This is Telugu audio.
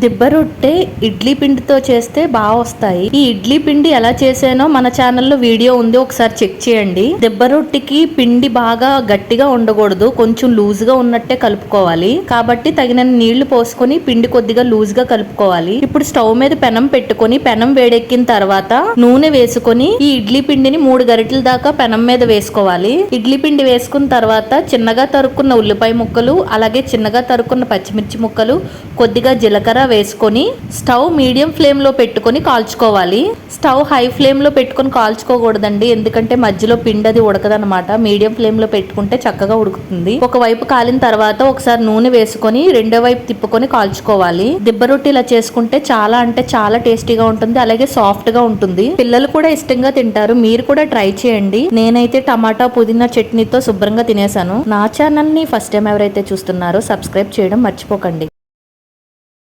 దిబ్బ రొట్టె ఇడ్లీ పిండితో చేస్తే బాగా వస్తాయి. ఈ ఇడ్లీ పిండి ఎలా చేసానో మన ఛానల్లో వీడియో ఉంది, ఒకసారి చెక్ చేయండి. దిబ్బ రొట్టెకి పిండి బాగా గట్టిగా ఉండకూడదు, కొంచెం లూజ్ గా ఉన్నట్టే కలుపుకోవాలి. కాబట్టి తగినన్ని నీళ్లు పోసుకొని పిండి కొద్దిగా లూజ్ గా కలుపుకోవాలి. ఇప్పుడు స్టవ్ మీద పెనం పెట్టుకొని పెనం వేడెక్కిన తర్వాత నూనె వేసుకొని ఈ ఇడ్లీ పిండిని 3 గరిటెల దాకా పెనం మీద వేసుకోవాలి. ఇడ్లీ పిండి వేసుకున్న తర్వాత చిన్నగా తరుక్కున్న ఉల్లిపాయ ముక్కలు, అలాగే చిన్నగా తరుక్కున్న పచ్చిమిర్చి ముక్కలు, కొద్దిగా జీలకర్ర వేసుకొని స్టవ్ మీడియం ఫ్లేమ్ లో పెట్టుకొని కాల్చుకోవాలి. స్టవ్ హై ఫ్లేమ్ లో పెట్టుకొని కాల్చుకోకూడదండి, ఎందుకంటే మధ్యలో పిండి అది ఉడకదనమాట. మీడియం ఫ్లేమ్ లో పెట్టుకుంటే చక్కగా ఉడుకుతుంది. ఒకవైపు కాలిన తర్వాత ఒకసారి నూనె వేసుకొని రెండో వైపు తిప్పుకొని కాల్చుకోవాలి. దిబ్బ రొట్టె ఇలా చేసుకుంటే చాలా అంటే చాలా టేస్టీగా ఉంటుంది, అలాగే సాఫ్ట్ గా ఉంటుంది. పిల్లలు కూడా ఇష్టంగా తింటారు, మీరు కూడా ట్రై చేయండి. నేనైతే టమాటా పుదీనా చట్నీతో శుభ్రంగా తినేసాను. నా ఛానల్ ని ఫస్ట్ టైం ఎవరైతే చూస్తున్నారో సబ్స్క్రైబ్ చేయడం మర్చిపోకండి.